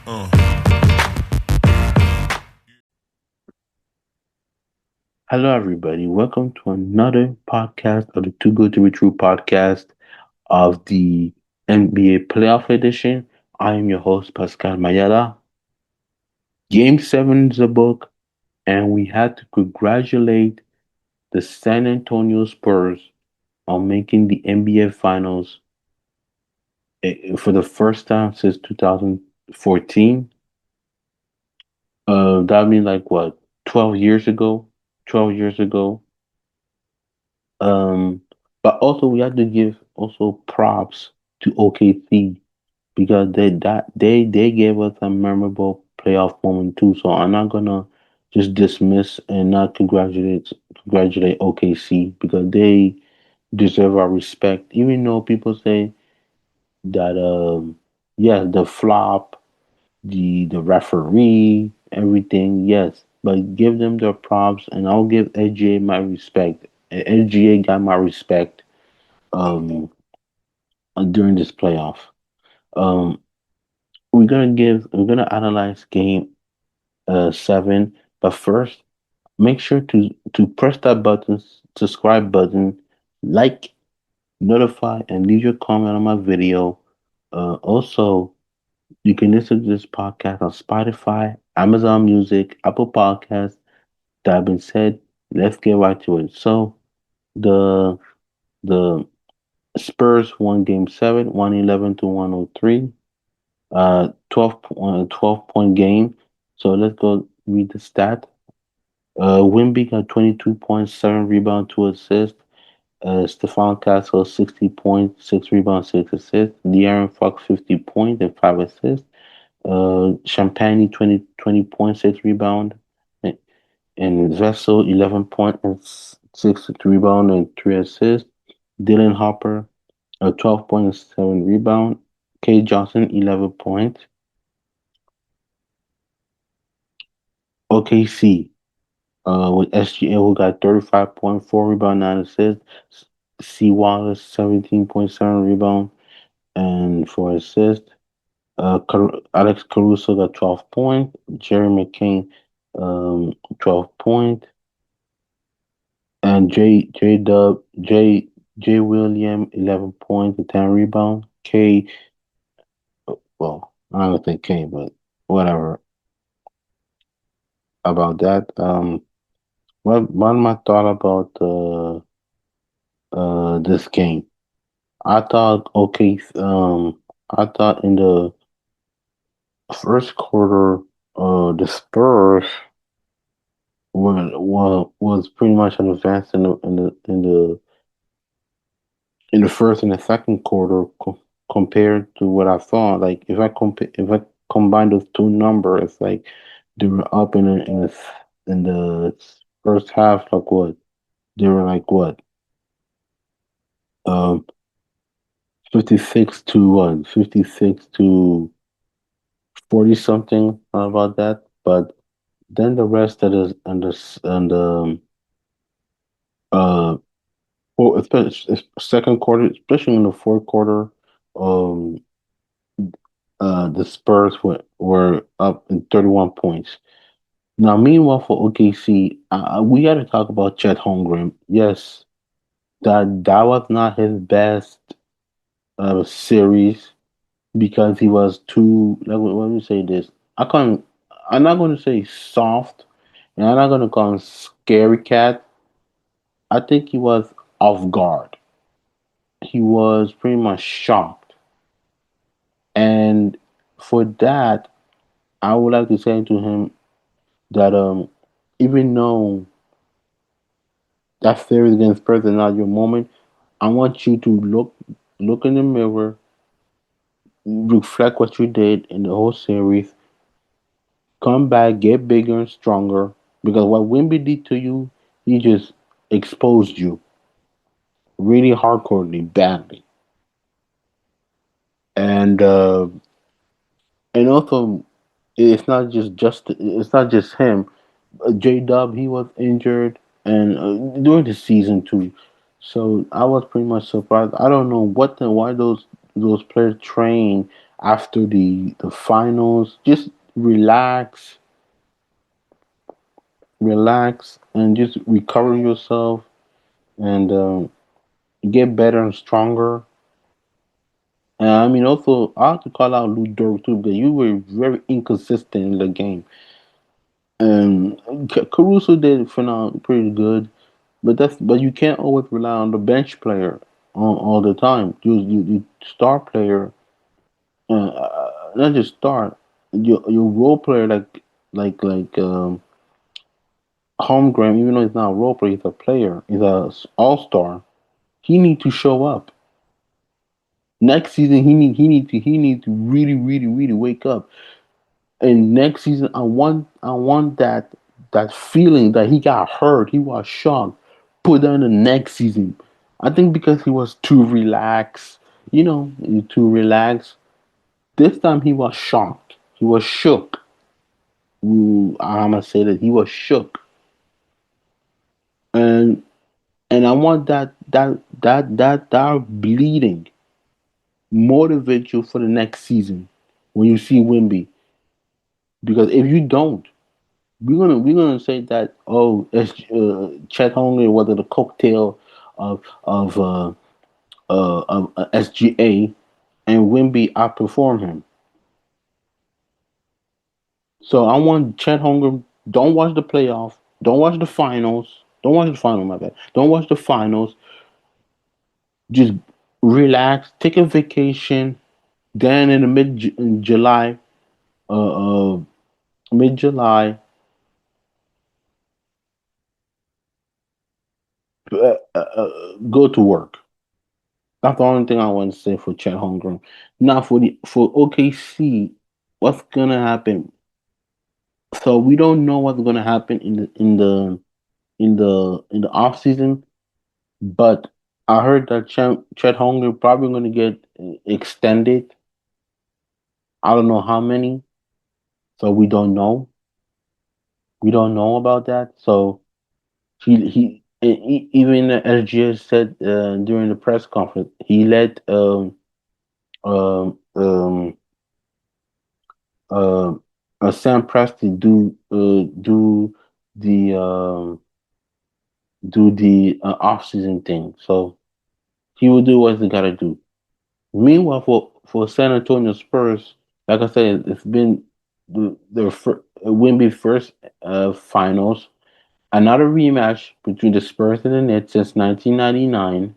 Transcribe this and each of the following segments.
Uh. Hello, everybody. Welcome to another podcast of the Too Good to Be True podcast of the NBA Playoff Edition. I am your host, Pascal Mayala. Game 7 is a book, and we had to congratulate the San Antonio Spurs on making the NBA Finals for the first time since 2014. That means like what, 12 years ago? 12 years ago. Um, but also we have to give also props to OKC because they gave us a memorable playoff moment too. So I'm not gonna just dismiss and not congratulate OKC because they deserve our respect. Even though people say that yeah, the flop, the referee, everything, yes. But give them their props and I'll give SGA my respect. SGA got my respect um during this playoff. Um, we're gonna analyze game 7, but first make sure to press that button, subscribe button, like, notify, and leave your comment on my video. Also, you can listen to this podcast on Spotify, Amazon Music, Apple Podcasts. That being said, let's get right to it. So the the Spurs won Game 7, 111 to 103. 12 point game. So let's go read the stat. Wimby got 22 points, 7 rebounds, 2 assists. Stefan Castle 60 points, 6 rebounds, 6 assists. De'Aaron Fox 50 points and 5 assists. Champagne 20 points, 6 rebound. And Vessel 11 points and 6 rebound and 3 assists. Dylan Hopper 12 points, 7 rebound. K Johnson 11 points. OKC with SGA who got 35.4 rebound, 9 assists. C Wallace 17.7 rebound and 4 assists. Alex Caruso got 12 points. Jerry McCain 12 points. And J William 11 points and 10 rebound. K, well, I don't think K, but whatever about that. What my thought about this game? I thought okay. I thought in the first quarter, the Spurs was pretty much an advance in the first and the second quarter compared to what I thought. Like if I combine those two numbers, it's like they were up in the first half. Like what they were like what um 56 to what 56 to 40 something about that. But then the rest of the and uh well, especially second quarter, especially in the fourth quarter, um the Spurs were up in 31 points. Now, meanwhile, for OKC, we got to talk about Chet Holmgren. Yes, that was not his best series because he was too. Let me say this. I can't. I'm not going to say soft, and I'm not going to call him scary cat. I think he was off guard. He was pretty much shocked, and for that, I would like to say to him that even though that series against Spurs is not your moment, I want you to look in the mirror, reflect what you did in the whole series, come back, get bigger and stronger. Because what Wimby did to you, he just exposed you really hardcorely, badly, and uh, and also it's not just him. J Dub he was injured and during the season too, so I was pretty much surprised. I don't know why those players train after the finals. Just relax, relax, and just recover yourself and get better and stronger. And I mean, also, I have to call out Lou Dort too, because you were very inconsistent in the game. And Caruso did phenomenal, pretty good, but you can't always rely on the bench player all the time. You star player, not just star, your role player like Holmgren, even though he's not a role player, he's a player, he's a all star. He need to show up next season. He need to really wake up. And next season, I want that feeling that he got hurt, he was shocked. Put that in the next season. I think because he was too relaxed, too relaxed. This time he was shocked. He was shook. Ooh, I'm gonna say that he was shook, and I want that bleeding motivate you for the next season when you see Wimby. Because if you don't, we're gonna say that Chet Holmgren was the cocktail of SGA, and Wimby outperformed him. So I want Chet Holmgren. Don't watch the playoff. Don't watch the finals. Don't watch the final. My bad. Don't watch the finals. Just relax. Take a vacation. Then in the in July, uh, mid July, go to work. That's the only thing I want to say for Chet Holmgren. Now for OKC, what's gonna happen? So we don't know what's gonna happen in the off season, but I heard that Chet Holmgren probably gonna get extended. I don't know how many, so we don't know. We don't know about that. So even SGS said during the press conference he let um um uh, Sam Preston the off season thing. So he will do what he got to do. Meanwhile, for San Antonio Spurs, like I said, it's been Wemby first finals. Another rematch between the Spurs and the Nets since 1999.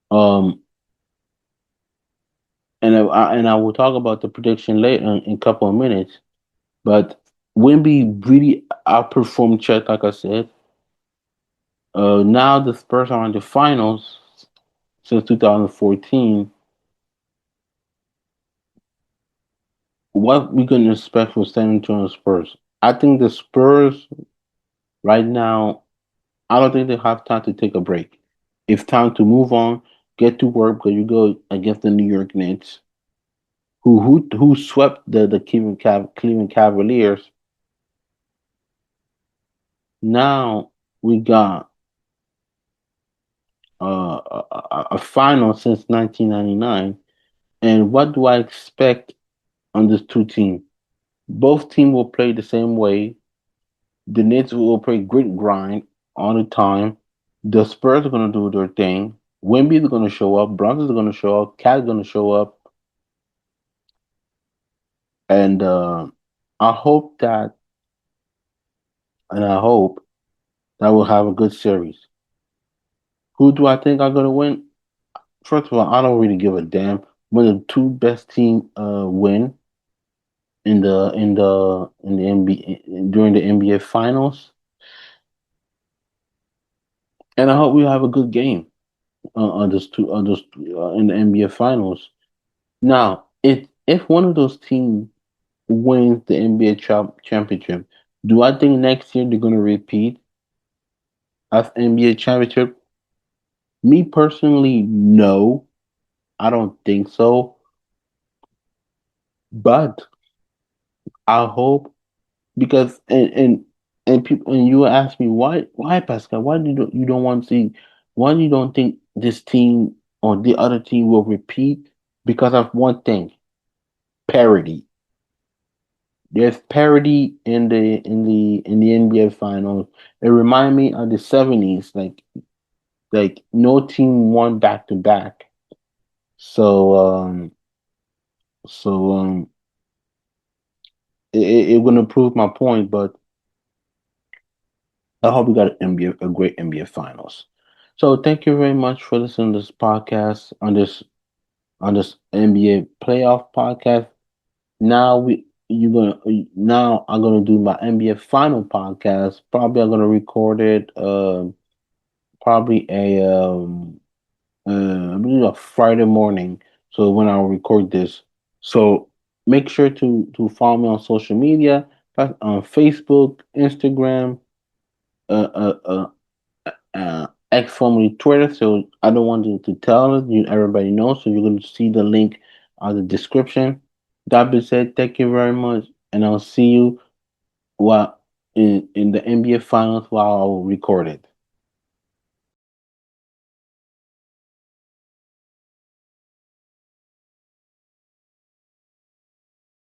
Um, and I will talk about the prediction later in a couple of minutes. But Wemby really outperformed Chet, like I said. Now the Spurs are in the finals since 2014. What we can expect from San Antonio Spurs? I think the Spurs right now, I don't think they have time to take a break. It's time to move on, get to work because you go against the New York Knicks, who swept the Cleveland Cavaliers. Now we got a final since 1999. And what do I expect on this two teams? Both teams will play the same way. The Knicks will play grit grind all the time. The Spurs are gonna do their thing. Wemby is gonna show up. Brunson's gonna show up. Cat's gonna show up, and I hope that, I hope that we'll have a good series. Who do I think are gonna win? First of all, I don't really give a damn when the two best team win in the NBA during the NBA finals, and I hope we have a good game in the NBA finals. Now, if one of those teams wins the NBA championship, do I think next year they're gonna repeat as NBA championship? Me personally, no, I don't think so. But I hope, because and people, and you ask me why Pascal, why do you don't want to see, why you don't think this team or the other team will repeat? Because of one thing. parity. There's parity in the NBA finals. It reminds me of the '70s, like no team won back to back. So it wouldn't prove my point, but I hope we got an NBA, a great NBA finals. So thank you very much for listening to this podcast on this NBA playoff podcast. Now we you gonna now I'm gonna do my NBA final podcast. Probably I'm gonna record it. Probably I believe a Friday morning. So when I'll record this, so make sure to follow me on social media, on Facebook, Instagram, X formerly Twitter. So I don't want to tell you everybody knows. So you're going to see the link on the description. That being said, thank you very much, and I'll see you while in the NBA finals while I'll record it.